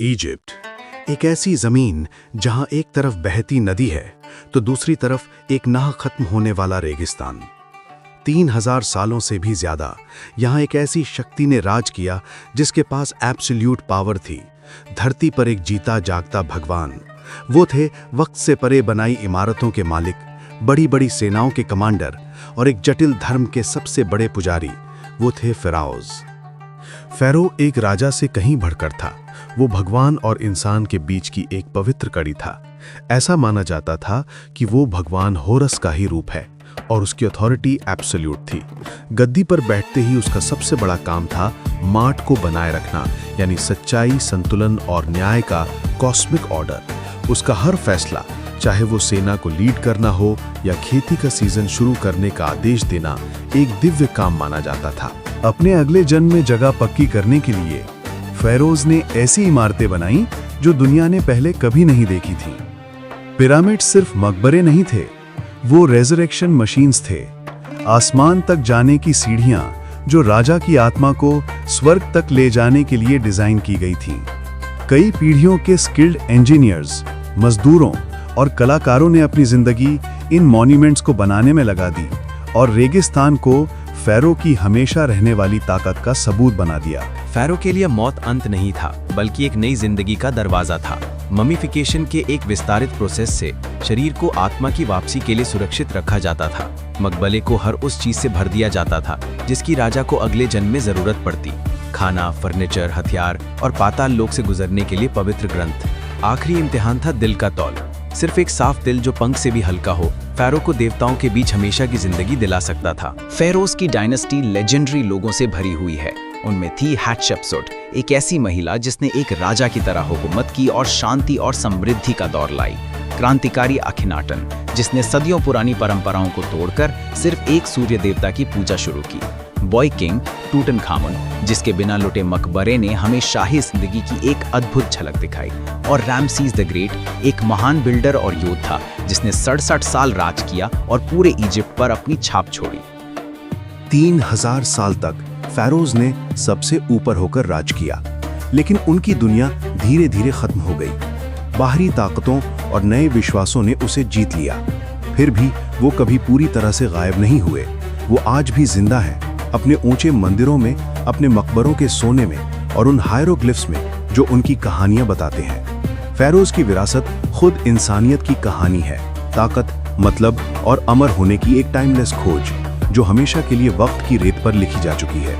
Egypt एक ऐसी जमीन जहां एक तरफ बहती नदी है तो दूसरी तरफ एक ना खत्म होने वाला रेगिस्तान। 3000 सालों से भी ज्यादा यहां एक ऐसी शक्ति ने राज किया जिसके पास एब्सोल्यूट पावर थी। धरती पर एक जीता जागता भगवान। वो थे वक्त से परे बनाई इमारतों के मालिक, बड़ी बड़ी सेनाओं के कमांडर और एक जटिल धर्म के सबसे बड़े पुजारी। वो थे फिराओज। फैरो एक राजा से कहीं बढ़कर था। वो भगवान और इंसान के बीच की एक पवित्र कड़ी था। ऐसा माना जाता था कि वो भगवान होरस का ही रूप है और उसकी अथॉरिटी एब्सोल्यूट थी। गद्दी पर बैठते ही उसका सबसे बड़ा काम था मार्ट को बनाए रखना, यानी सच्चाई, संतुलन और न्याय का कॉस्मिक ऑर्डर। उसका हर फैसला, चाहे वो सेना को लीड करना हो या खेती का सीजन शुरू करने का आदेश देना, एक दिव्य काम माना जाता था। अपने अगले जन्म में जगह पक्की करने के लिए फेरोज ने ऐसी इमारतें बनाई जो दुनिया ने पहले कभी नहीं देखी थीं। पिरामिड सिर्फ मकबरे नहीं थे, वो रेजरेक्शन मशीन्स थे। आसमान तक जाने की सीढ़ियां जो राजा की आत्मा को स्वर्ग तक ले जाने के लिए डिजाइन की गई थीं। कई पीढ़ियों के स्किल्ड इंजीनियर्स, मजदूरों और कलाकारों ने अपनी जिंदगी इन मॉन्यूमेंट्स को बनाने में लगा दी और रेगिस्तान को फैरो की हमेशा रहने वाली ताकत का सबूत बना दिया। फैरो के लिए मौत अंत नहीं था, बल्कि एक नई जिंदगी का दरवाजा था। ममीफिकेशन के एक विस्तारित प्रोसेस से शरीर को आत्मा की वापसी के लिए सुरक्षित रखा जाता था। मकबरे को हर उस चीज से भर दिया जाता था जिसकी राजा को अगले जन्म में जरूरत पड़ती। खाना, फर्नीचर, हथियार और पाताल लोक से गुजरने के लिए पवित्र ग्रंथ। आखिरी इम्तिहान था दिल का तौल। सिर्फ एक साफ दिल जो पंख से भी हल्का हो, फैरो को देवताओं के बीच हमेशा की जिंदगी दिला सकता था। फेरोज की डायनेस्टी लेजेंडरी लोगों से भरी हुई है। उनमें थी हैटशेप्सुट, एक ऐसी महिला जिसने एक राजा की तरह हुकूमत की और शांति और समृद्धि का दौर लाई। क्रांतिकारी अखिनाटन, जिसने सदियों पुरानी परंपराओं को तोड़कर सिर्फ एक सूर्य देवता की पूजा शुरू की। बॉय किंग टूटनखामुन, जिसके बिना लुटे मकबरे ने हमें शाही जिंदगी की एक अद्भुत झलक दिखाई। और रामसीस द ग्रेट, एक महान बिल्डर और योद्धा जिसने 67 साल राज किया और पूरे इजिप्ट पर अपनी छाप छोड़ी। 3000 साल तक फैरोज ने सबसे ऊपर होकर राज किया, लेकिन उनकी दुनिया धीरे धीरे खत्म हो गई। बाहरी ताकतों और नए विश्वासों ने उसे जीत लिया। फिर भी वो कभी पूरी तरह से गायब नहीं हुए। वो आज भी जिंदा है, अपने ऊंचे मंदिरों में, अपने मकबरों के सोने में और उन हायरोग्लिफ्स में जो उनकी कहानियां बताते हैं। फैरोज की विरासत खुद इंसानियत की कहानी है। ताकत, मतलब और अमर होने की एक टाइमलेस खोज जो हमेशा के लिए वक्त की रेत पर लिखी जा चुकी है।